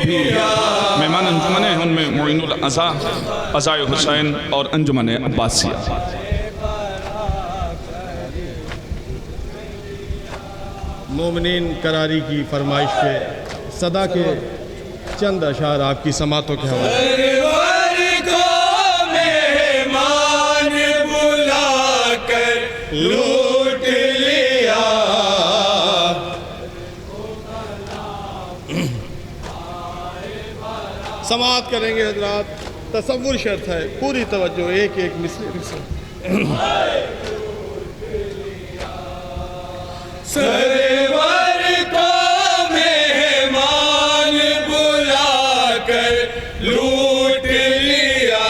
भी मेहमान अंजुमन हैं, उनमें मोइनुल अज़ा, अज़ाए हुसैन और अंजुमन अब्बासिया। मोमिनीन करारी की फरमाइश पे सदा के चंद अशार आपकी समातों के हवाले। लूट लिया समात करेंगे हजरात, तसव्वुर शर्त है, पूरी तवज्जो, एक एक मिसरे सरवर को मेहमान बुलाकर लूट लिया।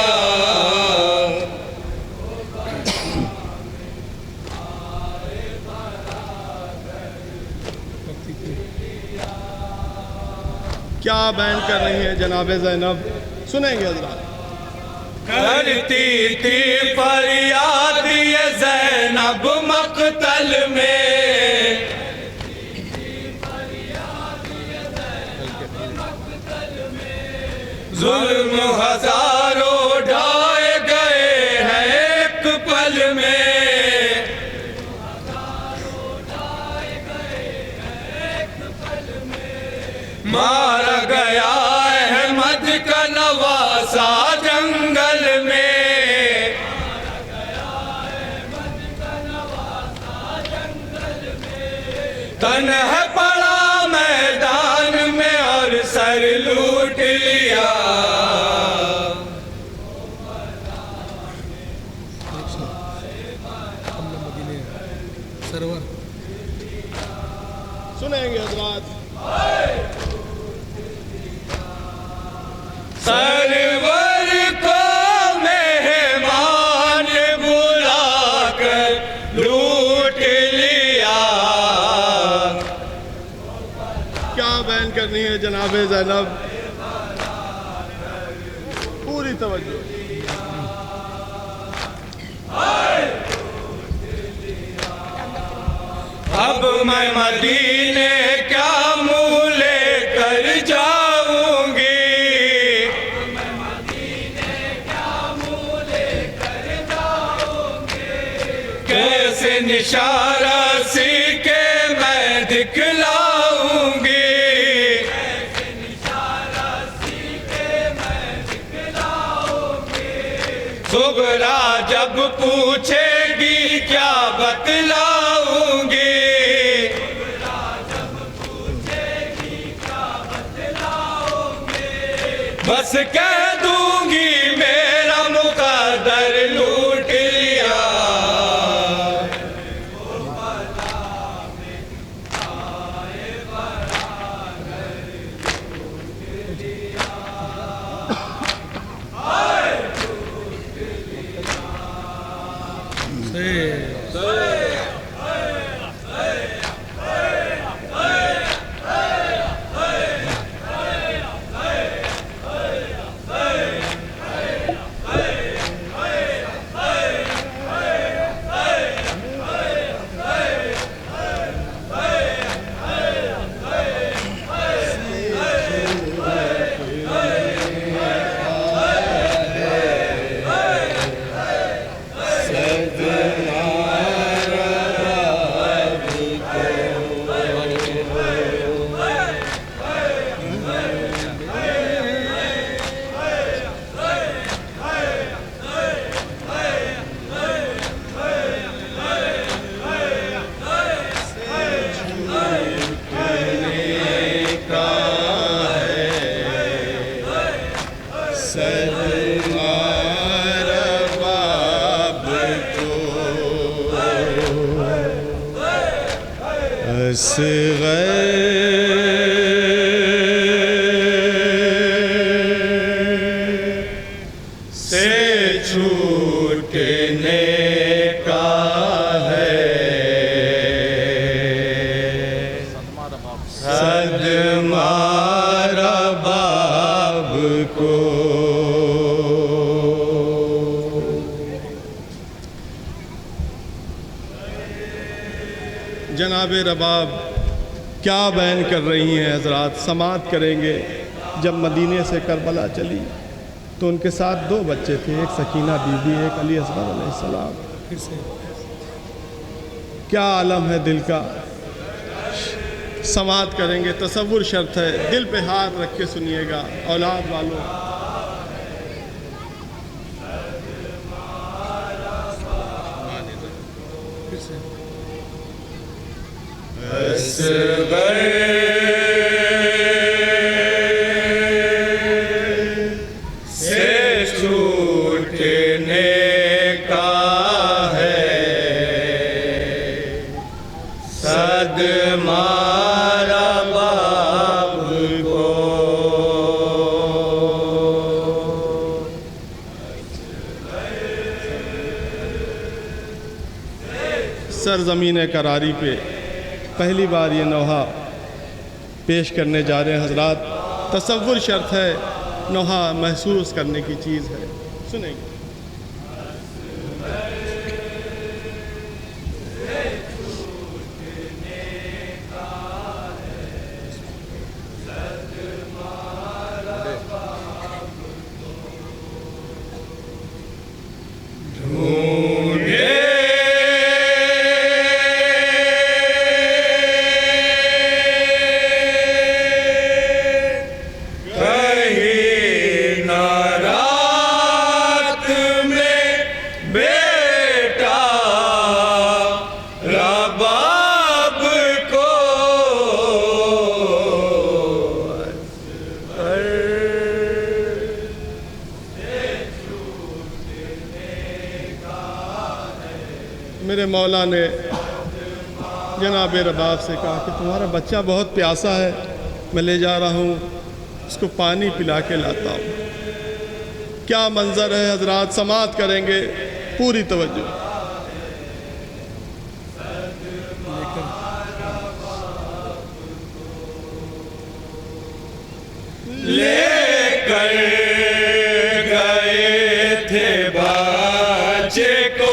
क्या बयान कर रही है जनाब ज़ैनब, सुनेंगे हजरात। करती थी फरियाद ये ज़ैनब मक़तल में, जुल्म हजारों ढाए गए हैं एक पल में, मारा गया अहमद का नवासा जंगल में, तन्हा पड़ा मैदान में और सर लूट लिया। सुनेंगे हजरात। सरवर को मेहमान बुलाकर लूट लिया। क्या बयान करनी है जनाब ज़ैनब, पूरी तवज्जो। अब मैं मदीने क्या मुँह लेकर जाऊंगी, कैसे निशारा सीखे मैं दिखलाऊंगी, सुगरा जब पूछेगी क्या बतलाऊंगी, बस कह दूंगी मेरा मुकद्दर लूट लिया। से छूटने का है सदमा रबाब को। जनाब रबाब क्या बयान कर रही हैं हजरात, समात करेंगे। जब मदीने से करबला चली तो उनके साथ 2 बच्चे थे, एक सकीना बीबी, एक अली असगर अलैहिस्सलाम। क्या आलम है दिल का, समात करेंगे, तसव्वुर शर्त है, दिल पे हाथ रख के सुनिएगा औलाद वालों। से छूटने का है सदमा बाप को। सरज़मीन करारी पे पहली बार ये नौहा पेश करने जा रहे हैं हजरात। तसव्वुर शर्त है, नौहा महसूस करने की चीज़ है। सुनेंगे। मेरे मौला ने जनाब रबाब से कहा कि तुम्हारा बच्चा बहुत प्यासा है, मैं ले जा रहा हूँ, उसको पानी पिला के लाता हूँ। क्या मंजर है हजरात, समात करेंगे, पूरी तवज्जो। लेकर गए थे बच्चे को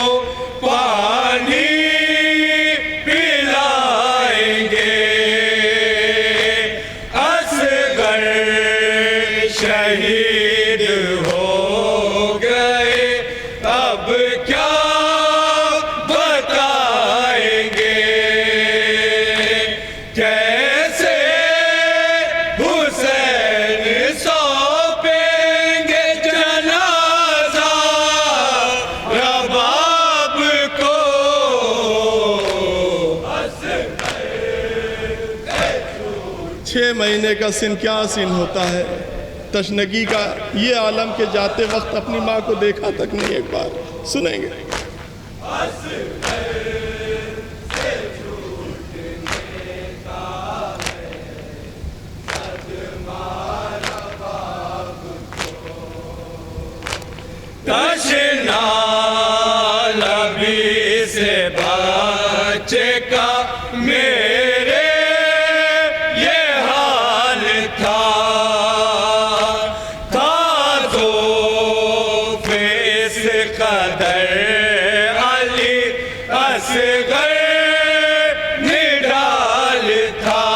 पानी पिलाएंगे, असगर शहीद हो गए, अब क्या बताएंगे, कैसे हुसैन सौंपेंगे जनाजा रबाब को। 6 महीने का सिन क्या सिन होता है, तशनगी का ये आलम के जाते वक्त अपनी माँ को देखा तक नहीं। एक बार सुनेंगे। तशना लबी से बच्चे का मेरे ये हाल था तो फेस कदर अली असगर निडाल था,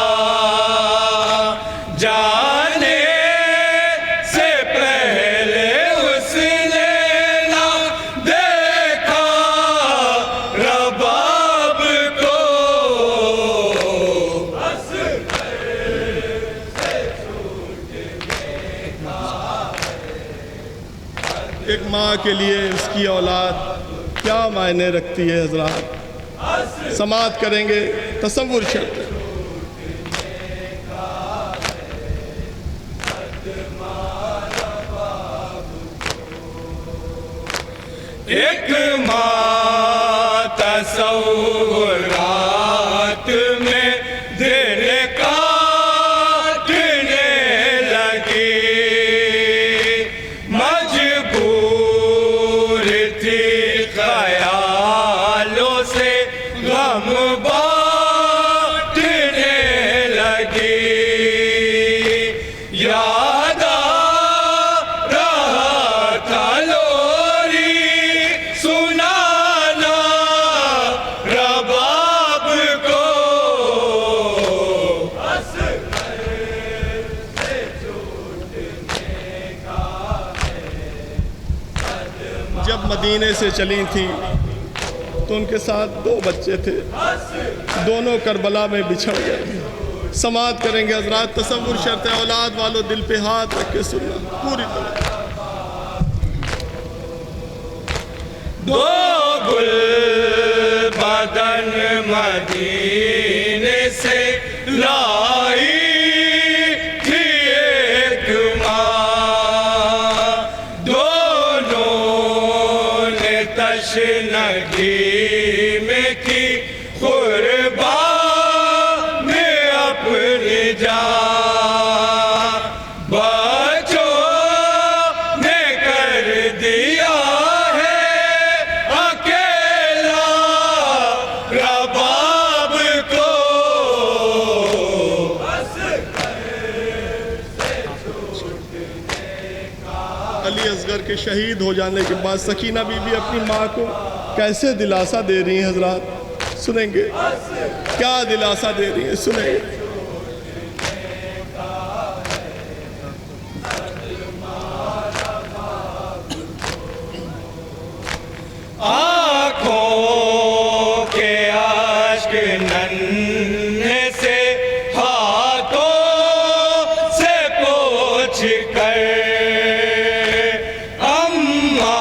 जाने से पहले उसने ना देखा रबाब को। एक माँ के लिए उसकी औलाद क्या मायने रखती है हजरात, समात करेंगे, तसव्वुर शर्त है। एक माँ तसव्वुरात में दिल काटने लगी, मजबूर थी ख्यालों से गम बांटने लगी, याद आ रहा था लोरी सुनाना रबाब जब मदीने से चली थी तो उनके साथ 2 बच्चे थे, दोनों करबला में बिछड़ गए। समाअत करेंगे हजरात, तसव्वुर शर्त है, औलाद वालों दिल पे हाथ रख के सुनना पूरी तरह। दो गुल बदन मदीने से लाई थी एक माँ, दोनों ने तशनगी में की कुर्बान अपनी जान, बच्चों ने कर दिया रबाब को। अली असगर के शहीद हो जाने के बाद सकीना बीबी अपनी माँ को कैसे दिलासा दे रही हैं हजरात, सुनेंगे क्या दिलासा दे रही हैं, सुनेंगे। आँखों के आश्क नन्हे से हाथों से पोंछ कर, अम्मा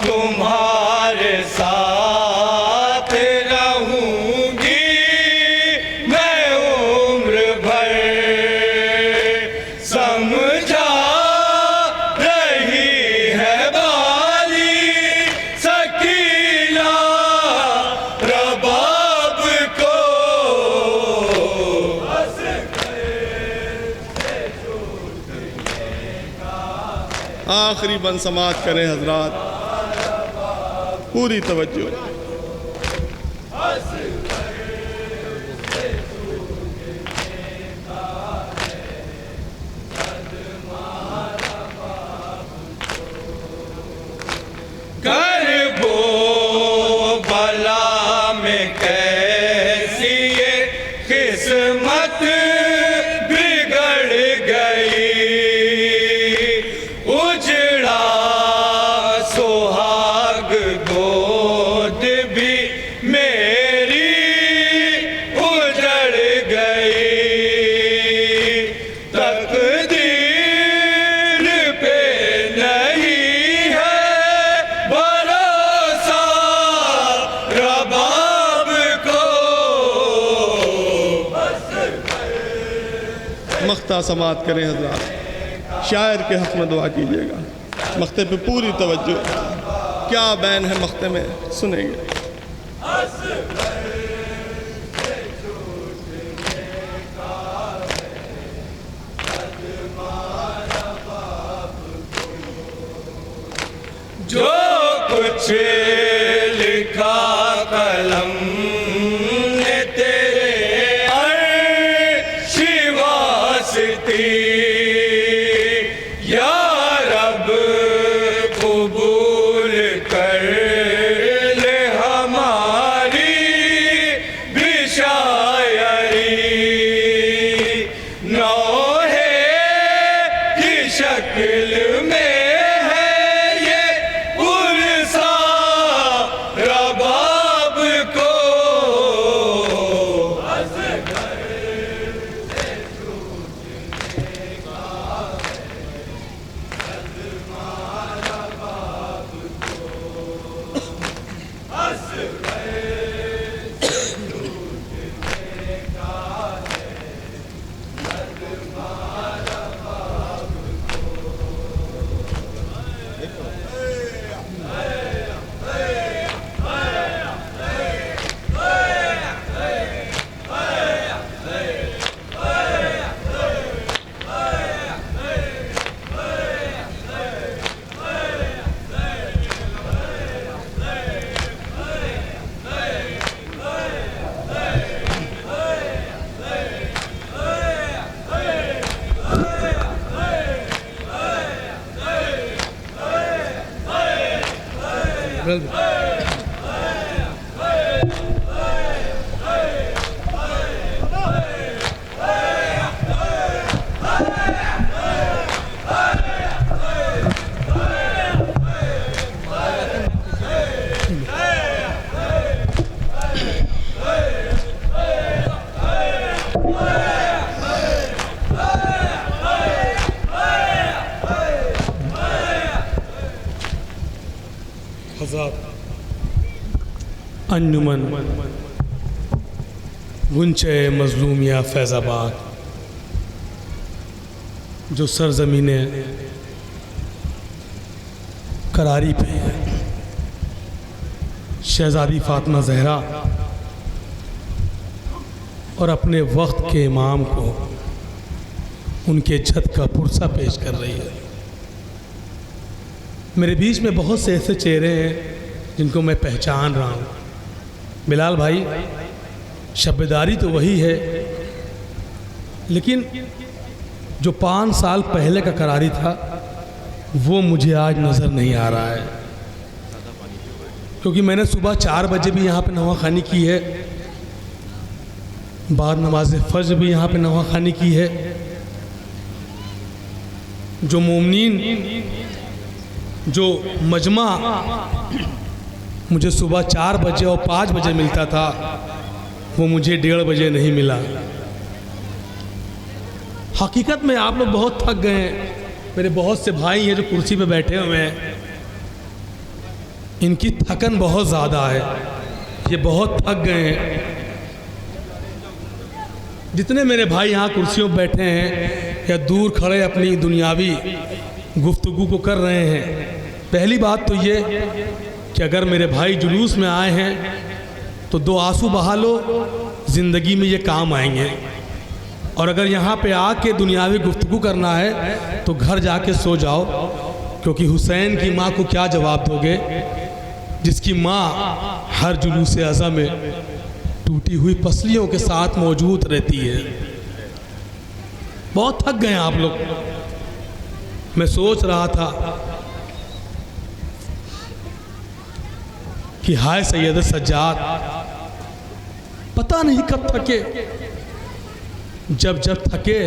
तुम्हारे साथ रहूंगी मैं उम्र भर, समझा रही है बाली सकीना रबाब को। आखिरी बन समाअत करें हजरात, पूरी तवज्जो। करबो बला में कैसी ये किस्मत बिगड़ गई, उजड़ा सुहाग गोद भी मेरी उजड़ गई, तकदीर पे नहीं है भरोसा रबाब को। मख्ता समाअत करें हजरात, शायर के हक़ में दुआ कीजिएगा, मख्ते पे पूरी तवज्जो। क्या बैन है मख्ते में, सुनेंगे। जो कुछ लिखा कलम ने तेरे अर्श वास्ती, या रब कबूल कर ले हमारी भी शायरी, नौहे की शक्ल में रबाब को। अंजुमन गुंचे मजलूमिया फैज़ाबाद, जो सरज़मीन करारी पे है, शहज़ादी फ़ातिमा ज़हरा और अपने वक्त के इमाम को उनके जद का पुरसा पेश कर रही है। मेरे बीच में बहुत से ऐसे चेहरे हैं जिनको मैं पहचान रहा हूँ। बिलाल भाई, शब्बेदारी तो वही है, लेकिन जो 5 साल पहले का करारी था वो मुझे आज नज़र नहीं आ रहा है, क्योंकि मैंने सुबह 4 बजे भी यहाँ पे नवाखानी की है, बाद नमाज फज्र भी यहाँ पे नवाखानी की है। जो मोमिनीन, जो मजमा मुझे सुबह 4 बजे और 5 बजे मिलता था, वो मुझे 1:30 बजे नहीं मिला। हकीकत में आप लोग बहुत थक गए हैं। मेरे बहुत से भाई हैं जो कुर्सी पे बैठे हुए हैं, इनकी थकन बहुत ज़्यादा है, ये बहुत थक गए हैं। जितने मेरे भाई यहाँ कुर्सियों पर बैठे हैं या दूर खड़े अपनी दुनियावी गुफ्तगू को कर रहे हैं, पहली बात तो ये कि अगर मेरे भाई जुलूस में आए हैं तो 2 आंसू बहा लो, ज़िंदगी में ये काम आएंगे। और अगर यहाँ पे आके दुनियावी गुफ्तगू करना है तो घर जाके सो जाओ, क्योंकि हुसैन की माँ को क्या जवाब दोगे जिसकी माँ हर जुलूस अज़ा में टूटी हुई पसलियों के साथ मौजूद रहती है। बहुत थक गए हैं आप लोग। मैं सोच रहा था कि हाय सैयद सज्जाद, पता नहीं कब थके, जब थके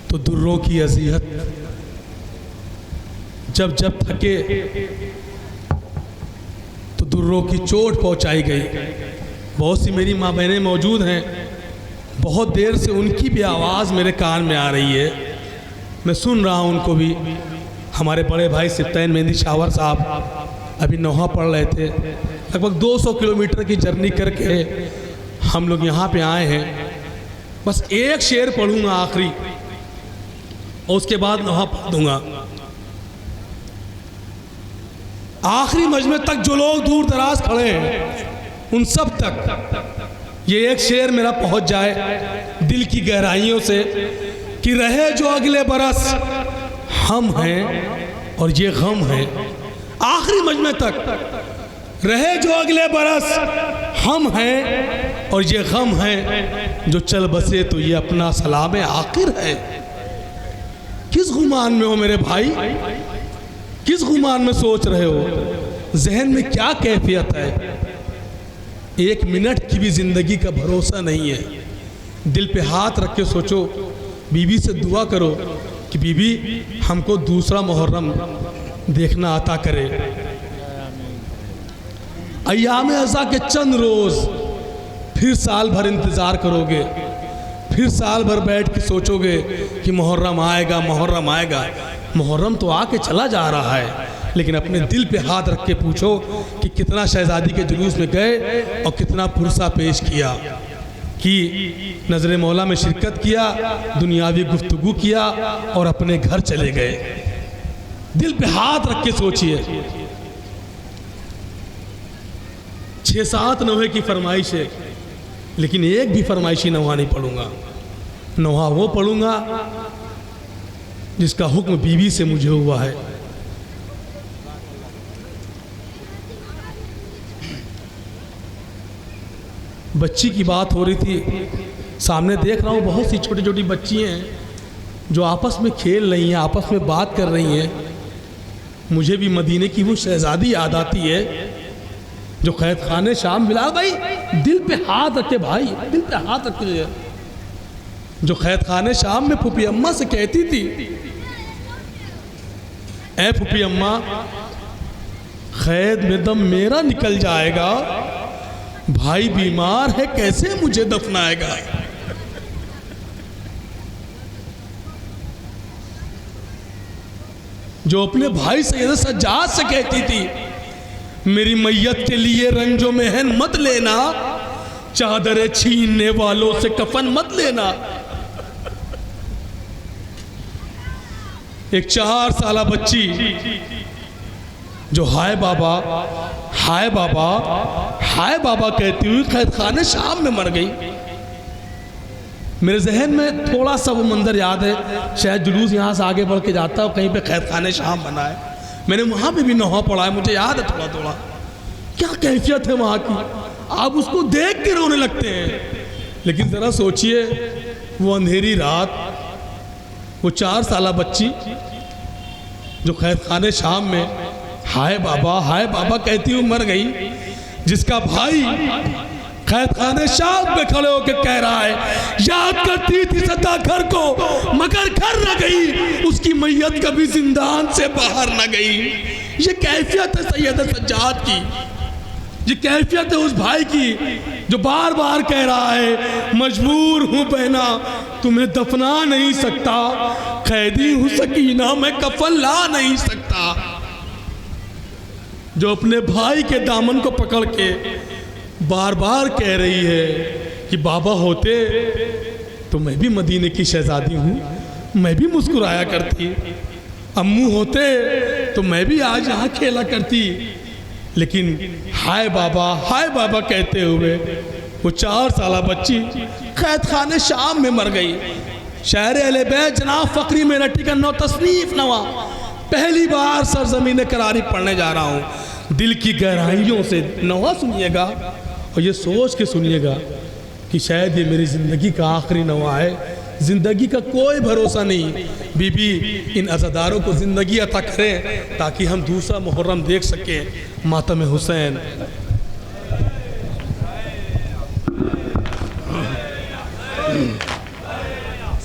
तो दुर्रों की अज़ियत, जब थके तो दुर्रों की चोट पहुंचाई गई। बहुत सी मेरी माँ बहनें मौजूद हैं, बहुत देर से उनकी भी आवाज़ मेरे कान में आ रही है, मैं सुन रहा हूँ उनको भी। हमारे बड़े भाई सिफ्तैन मेहंदी शावर साहब अभी नौहा पढ़ रहे थे, लगभग 200 किलोमीटर की जर्नी करके हम लोग यहाँ पे आए हैं। बस एक शेर पढ़ूंगा आखिरी, और उसके बाद नौहा पढ़ दूंगा। आखिरी मजमे तक जो लोग दूर दराज खड़े हैं उन सब तक ये एक शेर मेरा पहुंच जाए दिल की गहराइयों से, कि रहे जो अगले बरस हम हैं और ये गम है। आखिरी मजमे तक रहे जो अगले बरस हम हैं और ये गम है, जो चल बसे तो ये अपना सलाम आखिर है। किस गुमान में हो मेरे भाई, किस गुमान में सोच रहे हो, जहन में क्या कैफियत है? 1 मिनट की भी जिंदगी का भरोसा नहीं है। दिल पे हाथ रख के सोचो, बीवी से दुआ करो कि बीवी हमको दूसरा मुहर्रम देखना आता करे। अय्याम अज़ा के चंद रोज़, फिर साल भर इंतज़ार करोगे, फिर साल भर बैठ के सोचोगे कि मुहर्रम आएगा, मुहर्रम आएगा। मुहर्रम तो आके चला जा रहा है, लेकिन अपने दिल पे हाथ रख के पूछो कि कितना शहज़ादी के जुलूस में गए और कितना पुरसा पेश किया, कि नज़र मौला में शिरकत किया, दुनियावी गुफ्तगू किया और अपने घर चले गए। दिल पे हाथ रख के सोचिए। 6-7 नौहे की फरमाइश है, लेकिन एक भी फरमाइशी नौहा नहीं पढ़ूंगा। नौहा वो पढ़ूंगा जिसका हुक्म बीवी से मुझे हुआ है। बच्ची की बात हो रही थी, सामने देख रहा हूँ बहुत सी छोटी छोटी बच्ची हैं जो आपस में खेल रही हैं, आपस में बात कर रही हैं। मुझे भी मदीने की वो शहजादी याद आती है जो कैद खाने शाम। बिलाल भाई, दिल पे हाथ रखे भाई, दिल पे हाथ रखे। जो कैद खाने शाम में फूफी अम्मा से कहती थी, ऐ फूफी अम्मा, कैद में दम मेरा निकल जाएगा, भाई बीमार है कैसे मुझे दफनाएगा। जो अपने भाई सैयद सज्जाद से कहती थी, मेरी मैयत के लिए रंजो मेहन मत लेना, चादर छीनने वालों से कफन मत लेना। एक 4 साला बच्ची जो हाय बाबा हाय बाबा हाय बाबा कहती हुई कैद खाने शाम में मर गई। मेरे जहन में थोड़ा सा वो मंजर याद है, शायद जुलूस यहाँ से आगे बढ़ के जाता है, कहीं पे कैद खाने शाम बना है, मैंने वहाँ पे भी नौहा पढ़ा है, मुझे याद है थोड़ा थोड़ा। क्या कैफियत है वहाँ की, आप उसको देख के रोने लगते हैं। लेकिन ज़रा सोचिए, वो अंधेरी रात, वो 4 साला बच्ची जो कैद खाने शाम में हाय बाबा कहती हुई मर गई, जिसका भाई कैद खाने शाम में खड़े होकर कह रहा है, याद करती थी सदा घर को मगर घर न गई, उसकी मैयत कभी जिंदान से बाहर न गई। ये कैफियत है सैयद सज्जाद की, ये कैफियत है उस भाई की जो बार बार कह रहा है, मजबूर हूं बहना तुम्हें दफना नहीं सकता, कैदी हूं सकीना मैं कफन ला नहीं सकता। जो अपने भाई के दामन को पकड़ के बार बार कह रही है कि बाबा होते तो मैं भी मदीने की शहजादी हूँ, मैं भी मुस्कुराया करती, अम्मू होते तो मैं भी आज यहाँ खेला करती। लेकिन हाय बाबा कहते हुए वो 4 साला बच्ची कैद खाने शाम में मर गई। शायर अहले बैत जनाब फ़करी मेरठी का 9 तसनीफ नवा पहली बार सरज़मीन करारी पढ़ने जा रहा हूँ। दिल की गहराइयों से नवा सुनिएगा और ये सोच के सुनिएगा कि शायद ये मेरी ज़िंदगी का आखिरी नवा है। ज़िंदगी का कोई भरोसा नहीं, बीबी इन अज़ादारों को ज़िंदगी अता करें ताकि हम दूसरा मुहर्रम देख सकें। मातम हुसैन।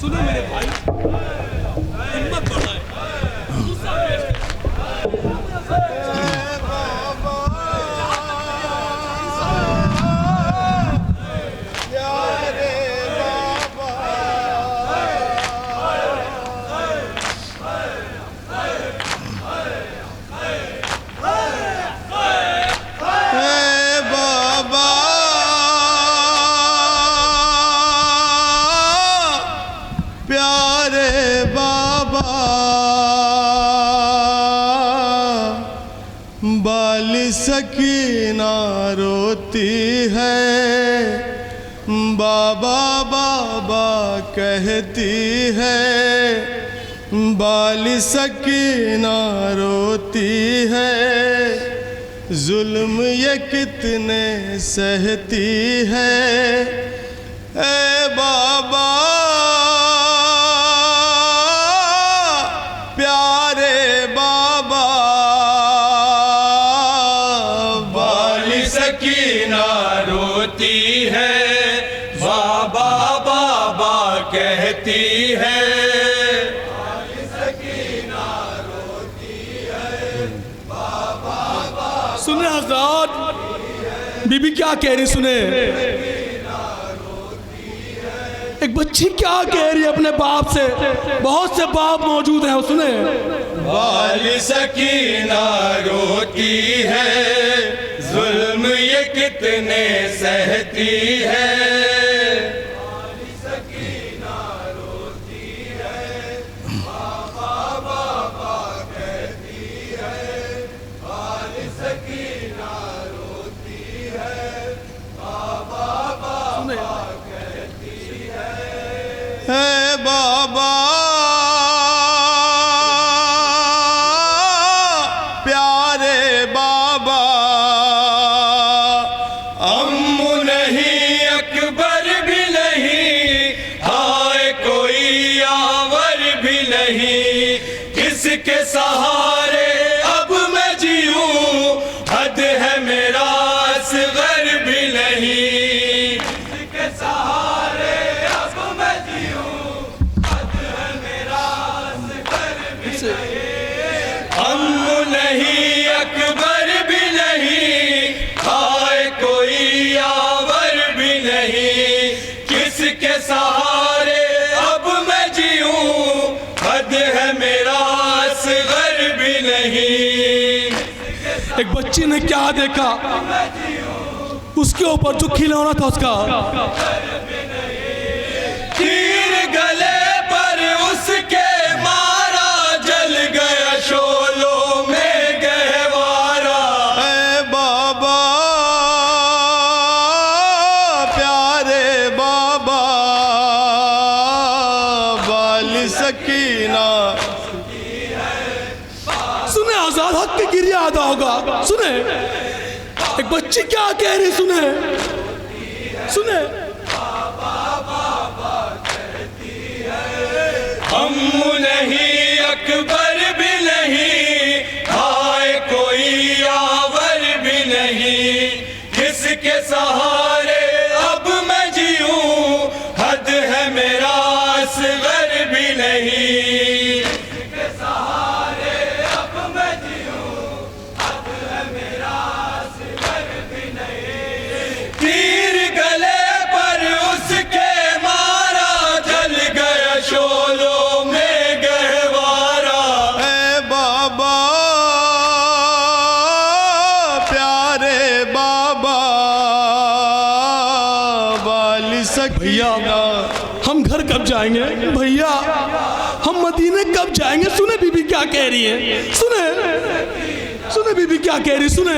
सुनो मेरे भाई, हिम्मत बढ़ाएं। सकीना रोती है, बाबा बाबा कहती है, बाली सकीना रोती है, जुल्म ये कितने सहती है। ए बाबा प्यारे बाबा रोती है, बाबा बाबा कहती है, सकीना रोती है, बाबा बाबा। सुने आजाद बीबी क्या कह रही, सुने एक बच्ची क्या कह रही है अपने बाप से। बहुत से बाप मौजूद हैं, सुने। वाली सकीना रोती है, जुल्म ये कितने सहती है, सकीना रोती है, बाबा बाबा कहती है, वाली सकीना रोती है, बाबा बाबा कहती है, बाबा के सहारे अब मैं जीऊं, हद है मेरा असगर भी नहीं, के सहारे अब मैं जीऊं, हद है मेरा असगर भी नहीं, हम नहीं अकबर भी नहीं, हाय कोई यावर भी नहीं, किसके सहारे अब मैं जीऊं, हद है मेरा असगर भी एक बच्ची ने क्या देखा, उसके ऊपर जो खिलौना था उसका तीर गले पर उसके मारा, जल गया शोलों में गहवारा। ऐ बाबा प्यारे बाबा वाली सकीना। सुने, आजाद हक की गिरिया अदा होगा। सुने एक बच्ची क्या कह रही, सुने सुने। अम्मू नहीं अकबर भी नहीं, भाई कोई यावर भी नहीं, किसके सहारे अब मैं जीऊं, हद है मेरा असगर भी नहीं। किसके सहारे अब मैं जीऊं, हद है मेरा असगर भी नहीं। तीर गले पर उसके मारा, जल गया शोलों में गहवारा। ऐ बाबा प्यारे बाबा वाली सकीना। हम घर कब जाएंगे भैया, हम मदीने कब जाएंगे? सुने बीबी क्या कह रही है, सुने सुने बीबी क्या कह रही, सुने।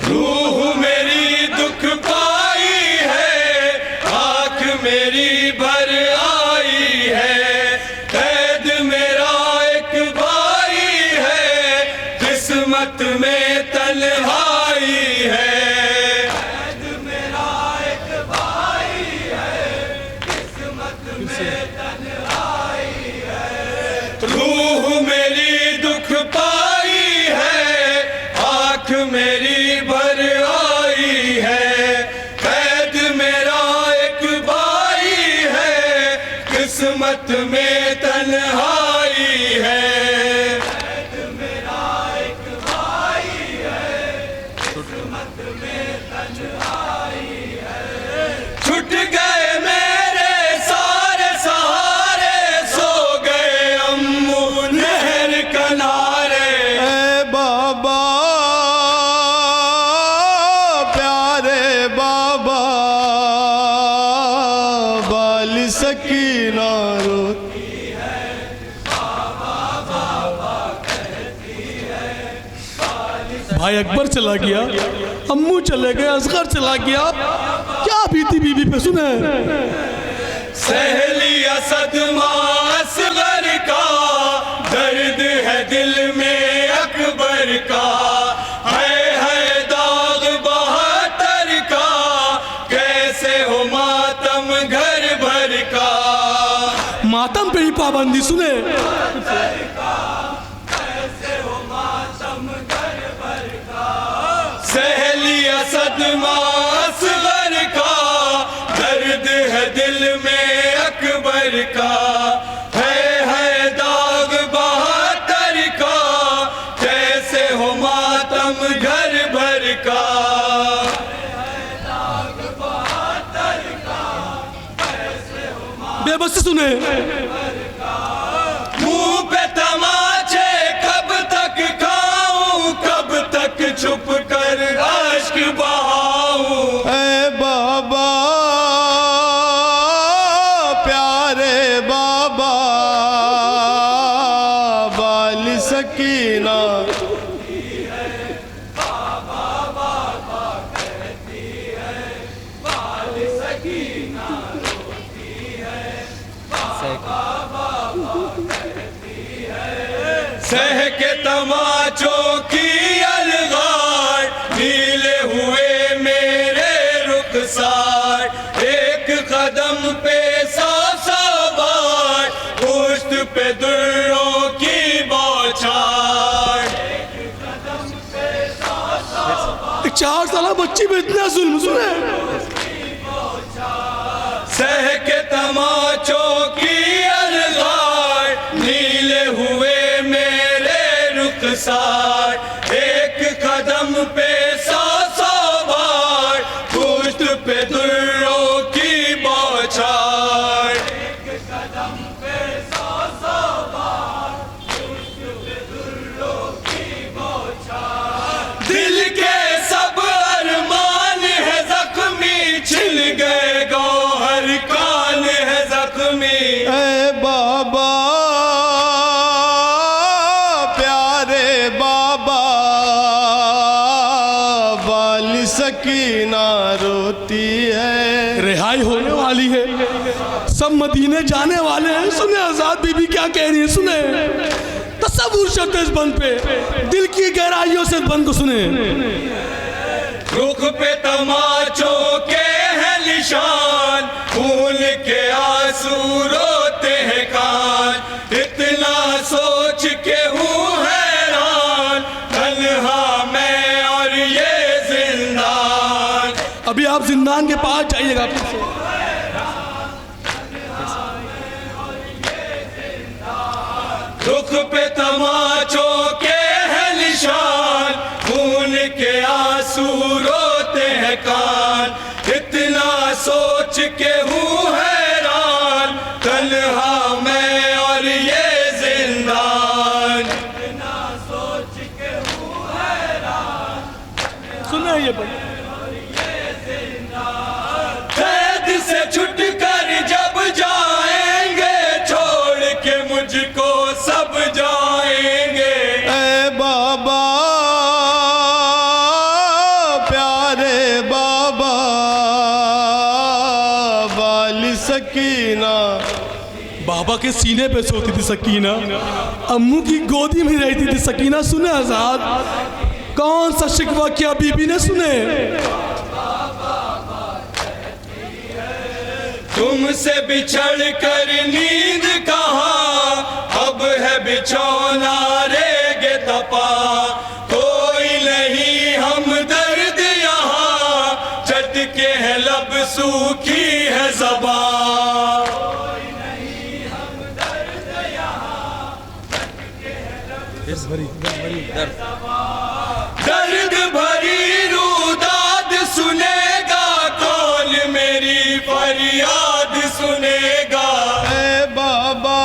रूह मेरी दुख पाई है, आँख मेरी भर आई है, कैद मेरा एक भाई है, किस्मत में तन्हाई है। कैद मेरा एक भाई है, किस्मत में तन्हाई है। रूह मेरी दुख पाई है, आँख मेरी भर आई है, कैद मेरा एक भाई है, किस्मत में तन्हाई है। कैद मेरा एक भाई है, किस्मत में तन्हाई है। छूट गए मेरे सारे सहारे, सो गए अम्मू नहर किनारे। ऐ बाबा प्यारे बाबा वाली सकीना रोती भाई अकबर चला गया, अम्मू चले गए, असगर चला गया, क्या बीती बीबी पे, सुने। सहलिया सदमा असगर का, दर्द है दिल में अकबर का, है दाग बहातर का, कैसे हो मातम घर भर का। मातम पे ही पाबंदी, सुने। सहलिया सदमा असगर का, दर्द है दिल में अकबर का, है दाग बहातर का, कैसे हो मातम घर भर का। बेबस सुने, मुंह पे तमाचे कब तक खाऊं, कब तक छुप कर अश्क बहाऊं। ऐ बाबा प्यारे बाबा वाली सकीना। सह के तमाचों की अलगार, नीले हुए मेरे रुखसार, एक कदम पे सौ बार, पुश्त पे दुर्रों की बौछार। 4 साल बच्ची पे इतना जुल्म, सुने। सह के तमाचों की अलगार, नीले हुए मेरे रुखसार, एक कदम पे सौ बार, पुश्त पे दुर्रों की बौछार। एक कदम पे सौ बार, खाली है, सब मदीने जाने वाले हैं। सुने आजाद बीबी क्या कह रही है, सुने। तसव्वुर शब्द इस बंद पे, दिल की गहराइयों से बंद को सुने। रुख पे तमाचों के हैं निशान, खून के आंसू रोते हैं कान, इतना सोच के हूँ हैरान, तन्हा मैं और ये जिंदान। अभी आप जिंदान के पास जाइएगा। रुख पे तमाचों के हैं निशान, खून के आंसू रोते हैं कान, इतना सोच के हूँ हैरान, तन्हा मैं और ये जिंदान। इतना सोच के हूँ हैरान, सुने ये बंद। कैद से छुटकर जब जाएंगे, छोड़ के मुझको सब जाएंगे। ए बाबा प्यारे बाबा वाली सकीना। बाबा के सीने पे सोती थी सकीना, अम्मू की गोदी में रहती थी सकीना। सुने आजाद, कौन सा शिकवा क्या बीबी ने सुने। तुमसे बिछड़ कर नींद कहाँ, अब है बिछौना रेगे तपा, कोई नहीं हम दर्द यहाँ, चटके है लब सूखी है ज़बान। दर्द भरी रुदाद सुनेगा कौन, मेरी फरियाद सुनेगा। ए बाबा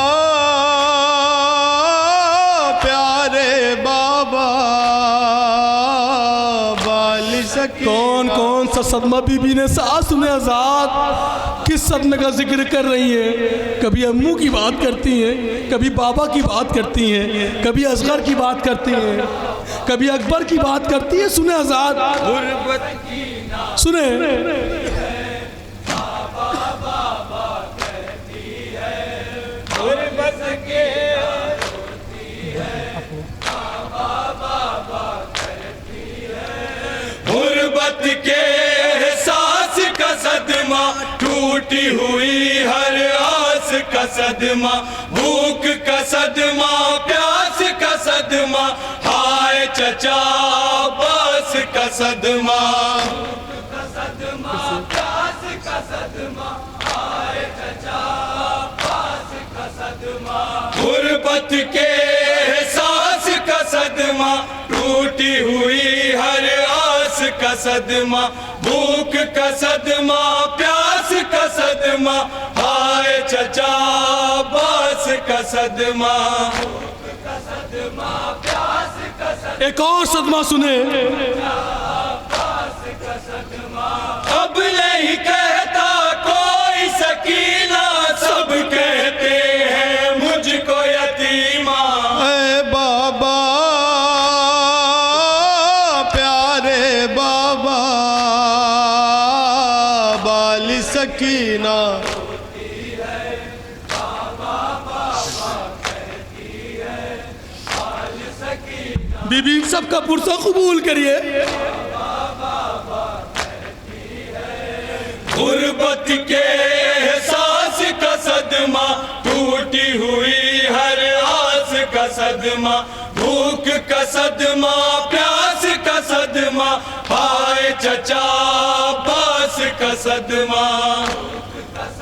प्यारे बाबा वाली सकीना। कौन कौन सा सदमा बीबी ने साथ सुने आजाद, किस सदमे का जिक्र कर रही है। कभी अम्मू की बात करती हैं, कभी बाबा की बात करती हैं, कभी असगर की बात करती हैं, कभी अकबर की बात करती है। सुने आजाद, सुने। गुर्बत के एहसास का सदमा, टूटी हुई हर आस का सदमा, भूख का सदमा, प्यास का सदमा, हाय चचा बास का सदमा। गुर्बत के एहसास का सदमा, टूटी हुई हर आस का सदमा, भूख का सदमा, प्यास का सदमा, हाय चचा बास का सदमा। एक और सदमा सुने। अब नहीं कहता कोई सकीना, सब कहते हैं मुझको यतीमा। ए बाबा प्यारे बाबा वाली सकीना। बीबी सबका पुरसा कबूल करिए। गुर्बत के एहसास का सदमा, टूटी हुई हर आस का सदमा, भूख का सदमा, प्यास का सदमा, हाय चचा बास का सदमा।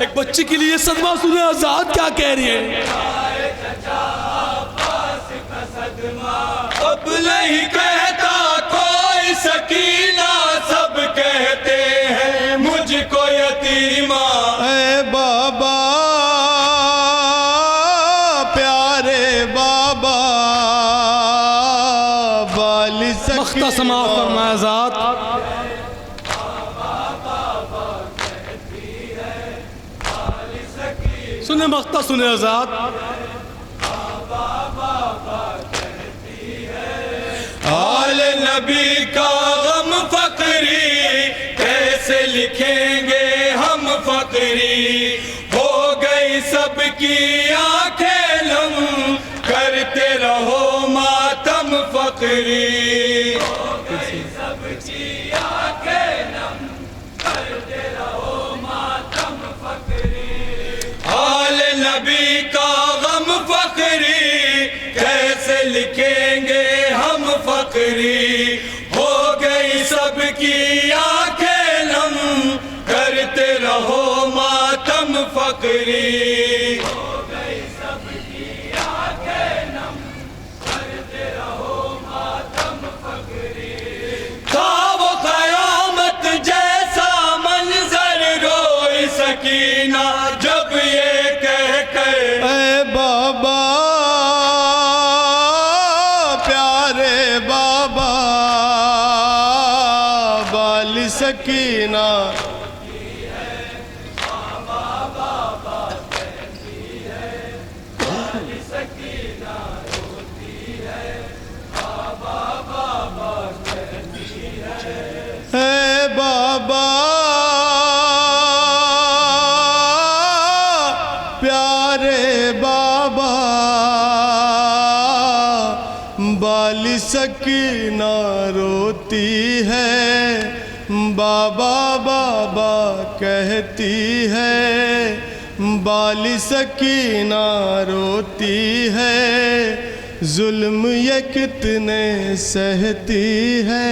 एक बच्ची के लिए सदमा सुने आजाद क्या कह रही है। अब नहीं कहता कोई सकीना, सब कहते हैं मुझको यतीमा। ए बाबा प्यारे बाबा वाली मख्ता समाअत फरमाए आजाद। सुने मख्ता सुने आजाद। आल नबी का गम फकरी, कैसे लिखेंगे हम फकरी। फकरी, हो गई सबकी आंखें नम, करते रहो मातम फकरी। हो गई सबकी आंखें नम, करते रहो मातम फकरी। हाल नबी का गम फकरी, कैसे लिखेंगे हम फकरी। हो गई सबकी आंखें नम, करते रहो मातम फकरी। हो गई सबकी आंखें नम, करते रहो मातम फकरी। था वो कयामत जैसा मंजर, रोई सकीना जब ये कह कर, ऐ बाबा प्यारे बाबा बाल सकीना। है बाबा प्यारे बाबा बाल सकीना रोती है, बाबा बाबा कहती है, बाल सकीना रोती है, जुल्म ये कितने सहती है।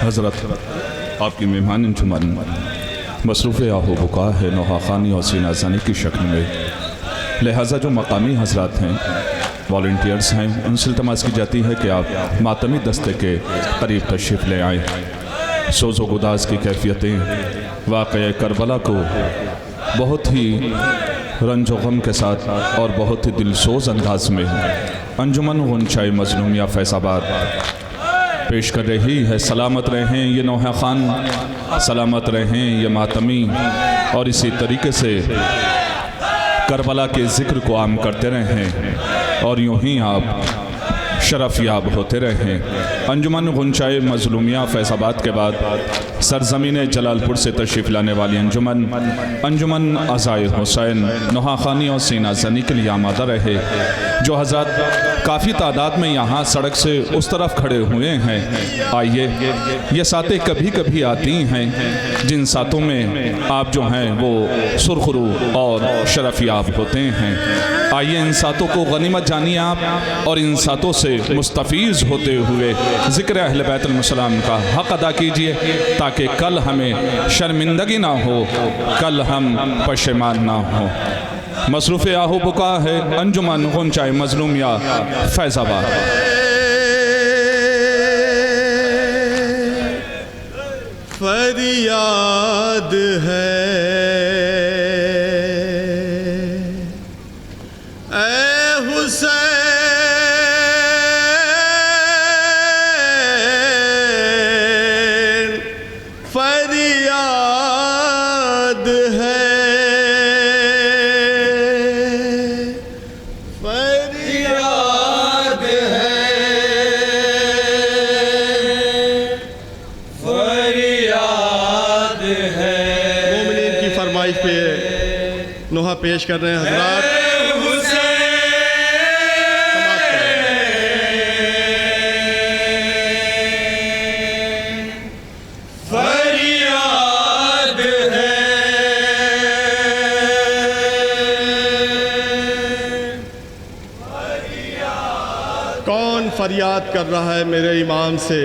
हज़रत आपकी मेहमान अंजुमन मसरूफ़ आहू बुका है नोहाखानी और सीना ज़नी की शक्ल में, लिहाजा जो मकामी हज़रात हैं, वॉल्टियर्स हैं, उनसे इल्तमास की जाती है कि आप मातमी दस्ते के करीब तशरीफ़ ले आएँ। सोज़ो गुदास की कैफियतें वाक़या करबला को बहुत ही रंजो गम के साथ और बहुत ही दिलसोज़ अंदाज में अंजुमन गुंचाई मजलूमिया फैज़ाबाद पेश कर रही है। सलामत रहें ये नौहा खान, सलामत रहें ये मातमी, और इसी तरीके से करबला के ज़िक्र को आम करते रहें और यूँ ही आप शरफ याब होते रहें। अंजुमन गुंचाए मजलूमिया फैज़ाबाद के बाद सरज़मीन जलालपुर से तशरीफ़ लाने वाली अंजुमन अज़ाए हुसैन नोहाखानी और सीना ज़नी के लिए आमादा रहे। जो हज़रात काफ़ी तादाद में यहाँ सड़क से उस तरफ खड़े हुए हैं, आइए, ये सातें कभी कभी आती हैं जिन सातों में आप जो हैं वो सुरखरू और शरफ याब होते हैं। आइए इन सातों को गनीमत जानिए आप, और इन सातों से मुस्तफ़ीज़ होते हुए ज़िक्र अहले बैत अलैहिस्सलाम का हक़ अदा कीजिए, ताकि कल हमें शर्मिंदगी ना हो, कल हम पशेमान ना हो। मसरूफ़ आहू बुका है अंजुमन गुंचाए मजलूमिया फैज़ाबाद। फरियाद है ऐ हुसैन, फरियाद है, फरियाद है, फरियाद है। मोमिनीन की फरमाइश पे नोहा पेश कर रहे हैं हजरात। कौन फरियाद कर रहा है मेरे इमाम से?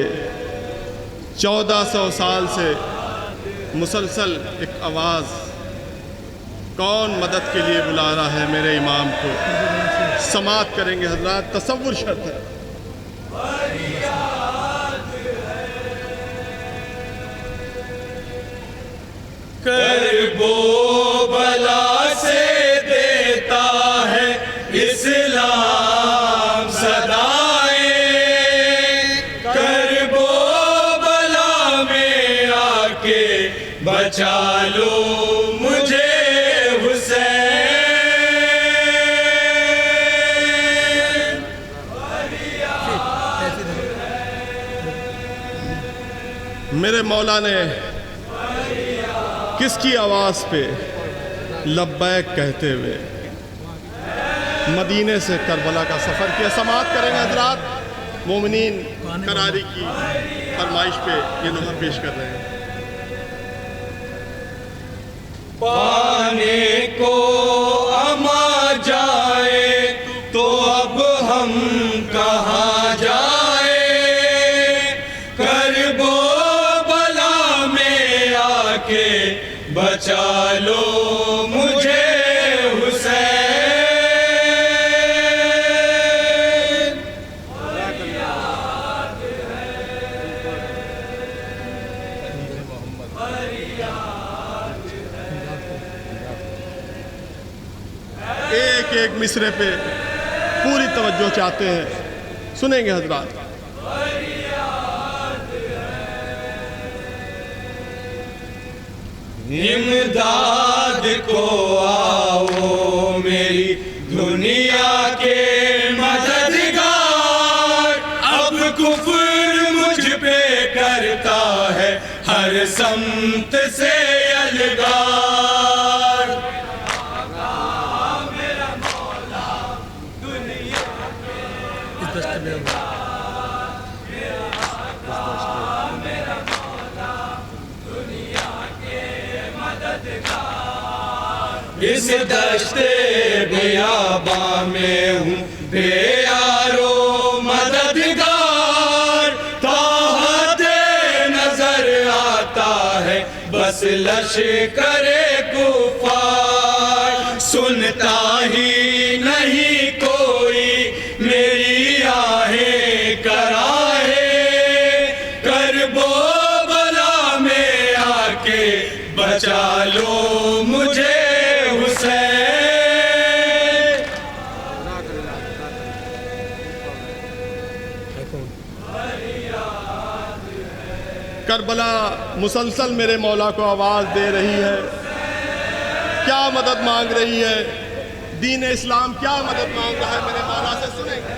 1400 साल से मुसलसल एक आवाज़ कौन मदद के लिए बुला रहा है मेरे इमाम को। समात करेंगे हजरात, तसव्वुर शर्त है। करबो बला से देता है इस्लाम सदाएं, करबो बला में आके बचा लो मुझे हुसैन। मेरे मौला ने किसकी आवाज़ पे लब्बैक कहते हुए मदीने से करबला का सफ़र किया। समात करेंगे हजरात। मोमिनीन करारी की फरमाइश पे ये नोहा पेश कर रहे हैं। पाने को अमा जाए तो अब हम कहाँ जाए, करबो बला में आके बचा लो मुझे हुसैन। एक एक मिसरे पे पूरी तवज्जो चाहते हैं, सुनेंगे हजरात। इमदाद को आओ मेरी दुनिया के मददगार, अब कुफ्र मुझ पे करता है हर समत से अलगार। इस दश्ते बियाबा में हूँ बेयारो मददगार, ताहते नजर आता है बस लश्करे कुफार, सुनता ही नहीं कोई मेरी आहें कराहे, करबो बला में आके बचा लो मुझे करबला मुसलसल मेरे मौला को आवाज़ दे रही है, क्या मदद मांग रही है। दीन इस्लाम क्या मदद मांग रहा है मेरे मौला से, सुनेंगे।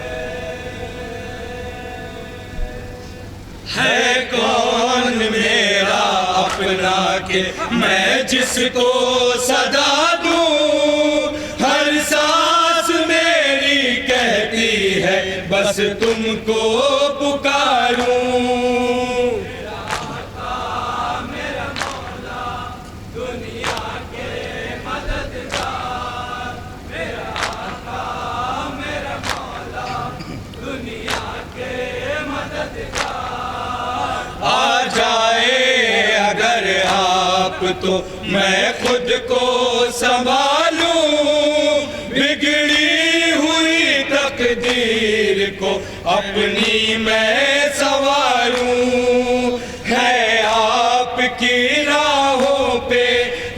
है कौन मेरा अपना के मैं जिसको सदा दूं, हर सांस मेरी कहती है बस तुमको पुकारूं। तो मैं खुद को संभालूं, बिगड़ी हुई तकदीर को अपनी मैं संवारूं। है आपकी राहों पे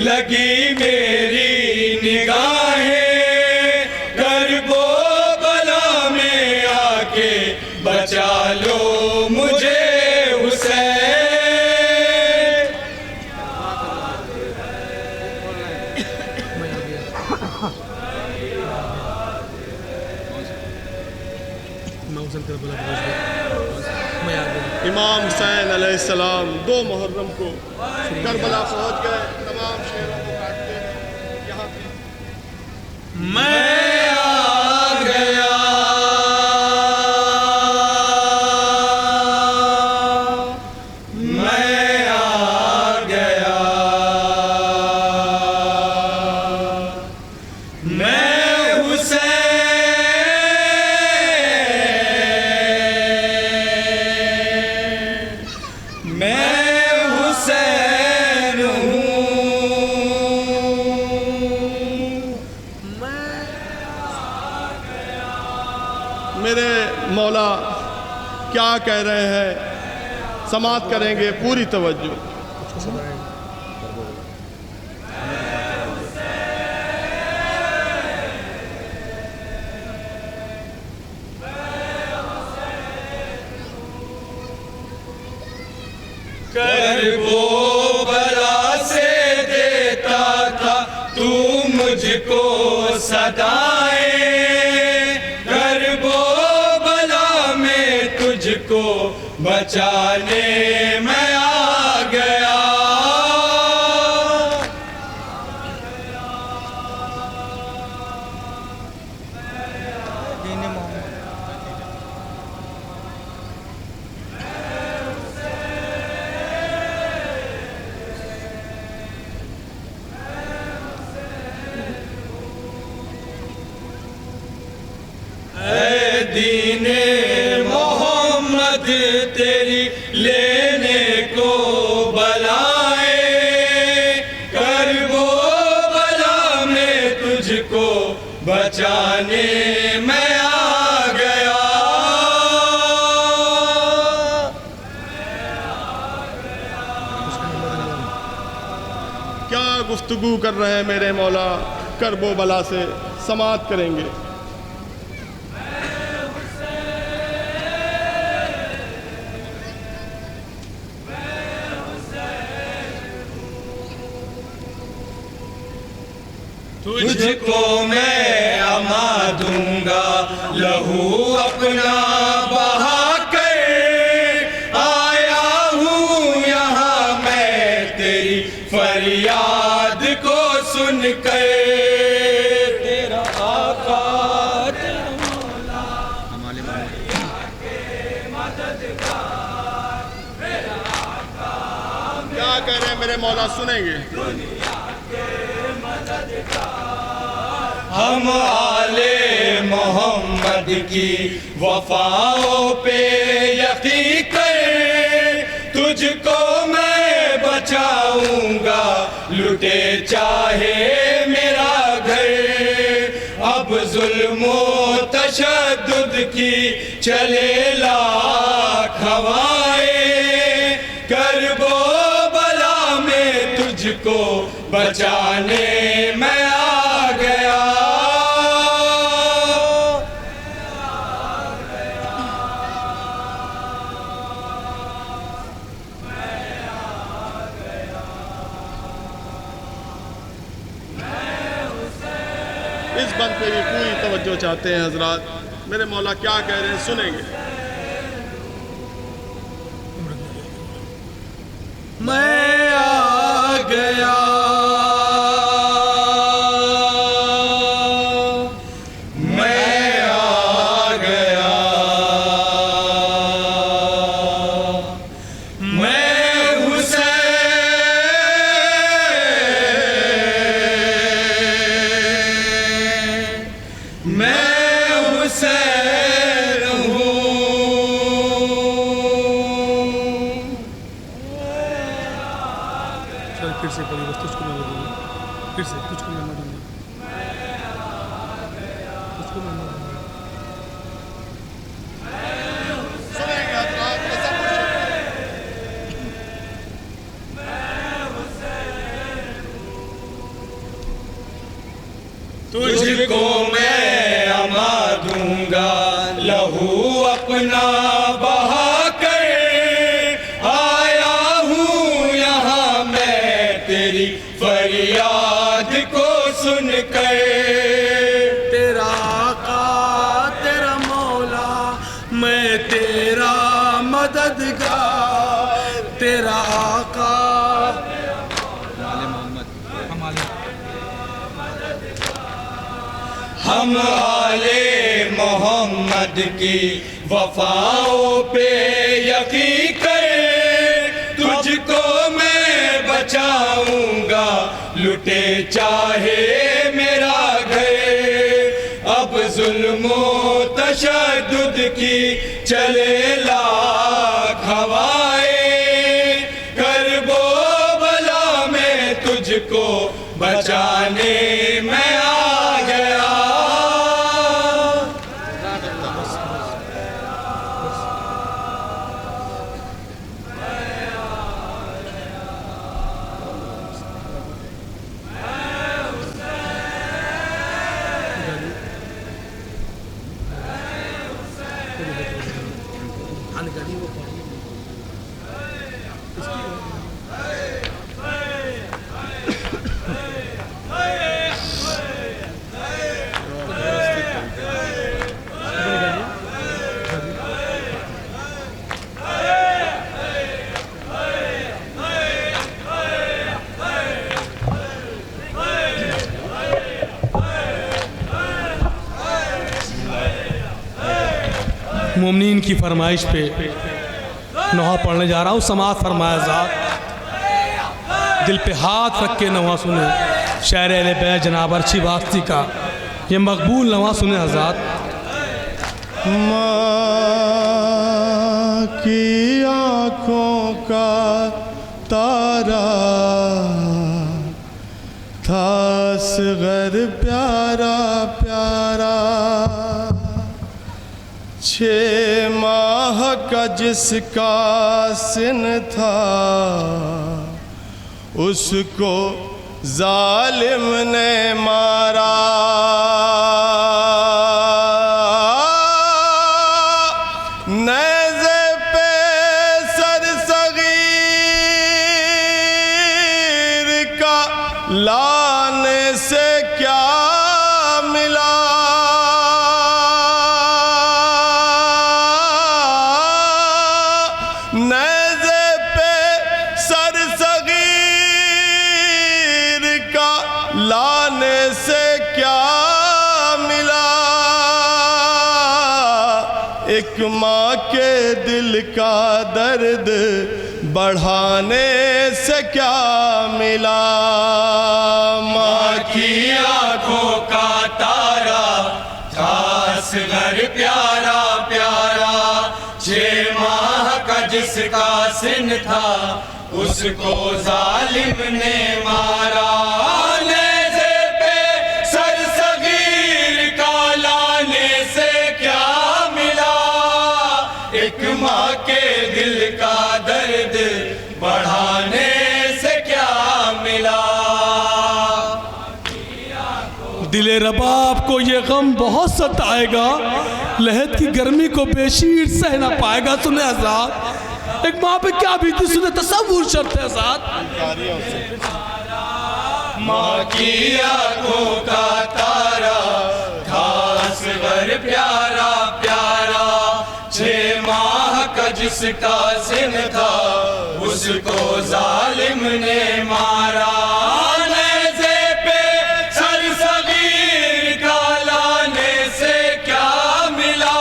लगी मेरी निगाहें, करबो बला में आके बचा लो मुझे हुसैन। इमाम हुसैन अलैहिस्सलाम 2 मुहर्रम को करबला पहुंच गए। तमाम शेरों को काटते हैं यहाँ पे। मैं आ गया, मैं आ गया, मैं हुसैन, मैं हुसैन हूँ। मेरे मौला क्या कह रहे हैं, समाअत करेंगे पूरी तवज्जो। करबो बला से देता था तू मुझको सदाएं, करबो बला में तुझको बचाने मैं आ गया। दीने मोहम्मद तेरी लेने को बलाए, करबो बला में तुझको बचाने मैं आ गया। क्या गुफ्तगू कर रहे हैं मेरे मौला, करबो बला से समाअत करेंगे। तुझको मैं अमा दूंगा लहू अपना बहा कर, आया हूँ यहाँ मैं तेरी फरियाद को सुन कर। तेरा आका तेरा मौला क्या कह रहे हैं मेरे मौला, सुनेंगे। हम आले मोहम्मद की वफाओं पे यकीन कर, तुझको मैं बचाऊंगा लुटे चाहे मेरा घर। अब जुल्मो तशद्दुद की चले लाख हवाएं, करबो बला में तुझको बचाने मैं आ गया। इस बंद पे भी पूरी तवज्जो चाहते हैं हजरात। मेरे मौला क्या कह रहे हैं, सुनेंगे। मैं आ गया, मैं आ गया, मैं हुसैन, मैं हुसैन हूँ। फिर से पढ़िए, बस तुझको मैं बोलूँगा, फिर से तुझको मैं दूंगा, तुझको मैं दूंगा। सुनेंगे हजरात, कसम तुझको मैं अमा दूंगा लहू अपना बहा कर, आया हूँ यहाँ मैं तेरी फरियाद को सुन कर। तेरा आका तेरा मौला, मैं तेरा मददगार, तेरा आका हम आले मोहम्मद की वफाओं पे यकीन कर, तुझको मैं बचाऊंगा लुटे चाहे मेरा घर। अब जुल्मो तशद्दुद की चले लाख हवाएं, करबो बला में तुझको बचाने मैं आ गया। जानकारी वो पढ़ी। मुमनीन की फरमाइश पे नोहा पढ़ने जा रहा हूँ। समात फरमाया ज़ात, दिल पे हाथ रख के नवा सुने। शायर अहले बैत जनाब अर्शी वास्ती का ये मकबूल नवा सुने हज़ात। माँ की आँखों का तारा था असग़र प्यारा प्यारा, 6 माह का जिसका सिन था उसको जालिम ने मारा। नेज़े पे सरसगीर का लाने से क्या मिला, नेज़े पे सरसगीर का लाने से क्या मिला। एक माँ के दिल का दर्द बढ़ाने से क्या मिला। माँ की आंखों का तारा था असग़र प्यारा प्यारा, 6 माह का जिसका सिन था उसको जालिम ने मारा। नेज़े पे सरसगीर का लाने से क्या मिला, एक माँ के दिल का दर्द बढ़ाने से क्या मिला। दिले रबाब को ये गम बहुत सताएगा, लहद की गर्मी को बेशीर सह ना पाएगा। सुने आजाद, एक माँ पे क्या बीती सुने तसव्वुर शर्त है आजाद। माँ की आंखों का तारा था असग़र प्यारा प्यारा, 6 माह का जिसका सिन था उसको जालिम ने मारा। नेज़े पे सरसगीर का लाने से क्या मिला,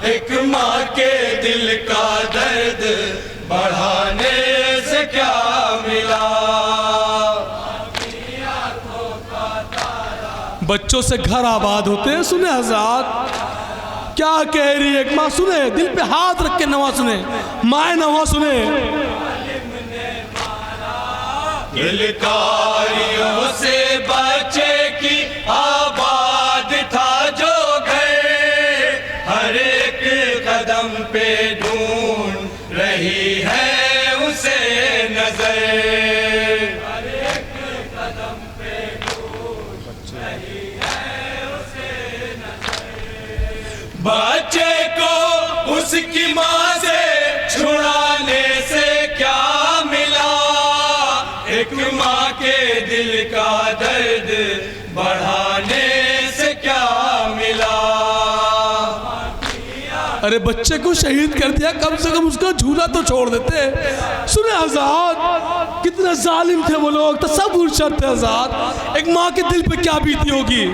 एक माँ के दिल का दर्द बढ़ाने से क्या मिला। बच्चों से घर आबाद होते हैं। सुने आजाद क्या कह रही है एक माँ, सुने दिल पे हाथ रख के नवा सुने। माए नवा सुने। किलकारियों से बच्चे की आबाद था जो घर, हर एक कदम पे ढूंढ रही है उसे नजर। हर एक कदम पे ढूंढ रही है उसे नजर। बच्चे को उसकी माँ से छुड़ाने से क्या मिला, एक माँ के दिल का दर्द बढ़ाने से क्या मिला। अरे बच्चे को शहीद कर दिया, कम से कम उसका झूला तो छोड़ देते। सुने आजाद कितने जालिम थे वो लोग, तसव्वुर शर्त है आजाद। एक माँ के दिल पे क्या बीती होगी।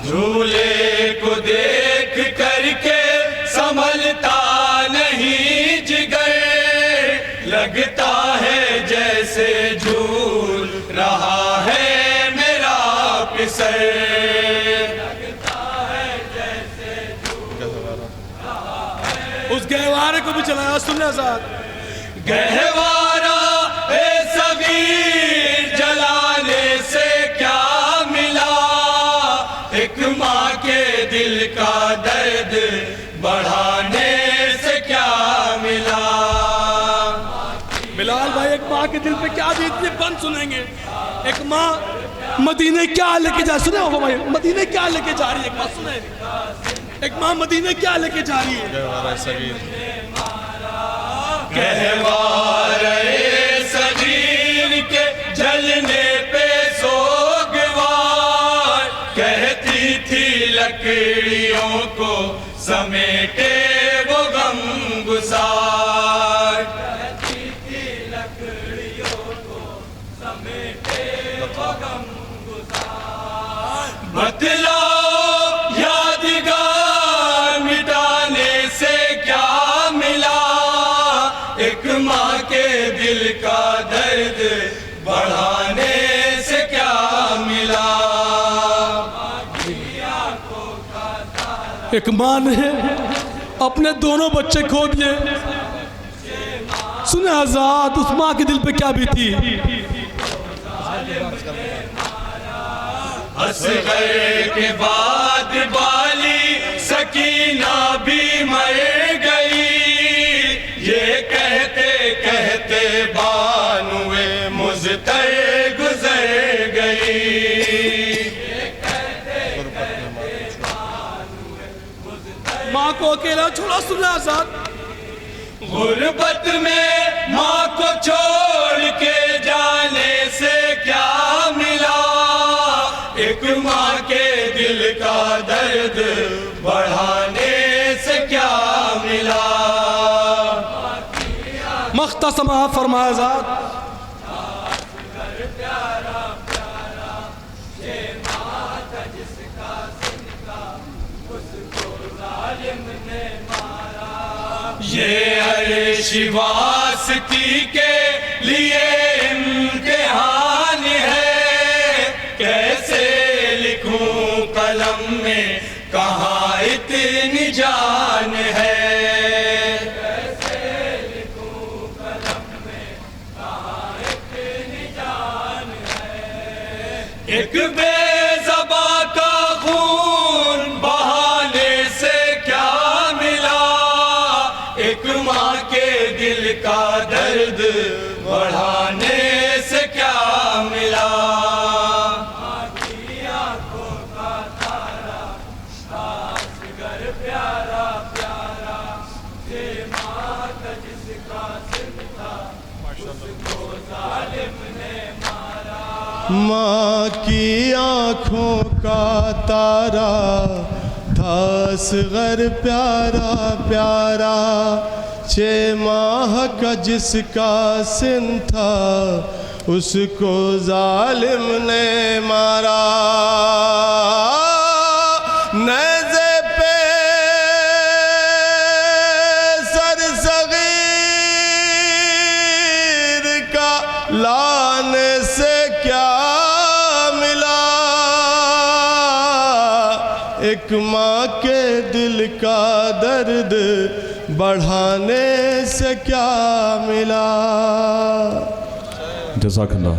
झूले को देख करके संभलता नहीं जिगर, लगता है जैसे झूल रहा है मेरा पिसर। लगता है जैसे झूल रहा है। उस गहवारे को भी चलाया। सुनने आजाद गहवारा ए सगीर जलाने से क्या मिला, एक माँ के दिल का दर्द बढ़ाने से क्या मिला। बिलाल भाई एक माँ के दिल पे क्या बीतती है बंद सुनेंगे। एक माँ मदीने क्या लेके जा, सुने हो भाई मदीने क्या लेके जा रही है एक बात सुने। एक माँ मदीने क्या लेके जा रही है? कहवारे सगीर के जलने पे सोगवार, कहती थी लकड़ियों को समेटे वो गम गुसार, कहती थी लकड़ियों को समेटे वो गम गुसार। बतलाओ यादगार मिटाने से क्या मिला, एक माँ के दिल का दर्द बढ़ाने से क्या मिला। एक माँ ने अपने दोनों बच्चे खो दिए। सुने आजाद, उस माँ के दिल पे क्या बीती। असगर के बाद बाली सकीना भी मर गई, ये कहते कहते बानुए मुझतर गुजर गई। माँ को अकेला छोड़ा। सुने आजाद, गुर्बत में माँ को छोड़ के जाने से क्या मिला, एक माँ के दिल का दर्द बढ़ाने से क्या मिला। मख्तसम फरमाया आजाद, ये अर्शिवासती के लिए इम्तिहान है, कैसे लिखूं कलम में कहाँ इतनी जान है, कैसे लिखूं कलम में कहाँ इतनी जान है। एक बेज़बा का खून बहाने से क्या मिला, एक माँ के दिल का दर्द बढ़ाने से क्या मिला। माँ की आँखों का तारा असगर प्यारा प्यारा, ये माँ का जिसका सिर था उसको जालिम ने मारा। माँ की आँखों का तारा था असगर प्यारा प्यारा, 6 माह का जिसका सिन था उसको जालिम ने मारा। नेज़े पे सर सगीर का लाने से क्या मिला, एक माँ के दिल का दर्द बढ़ाने से क्या मिला। जज़ाकल्लाह।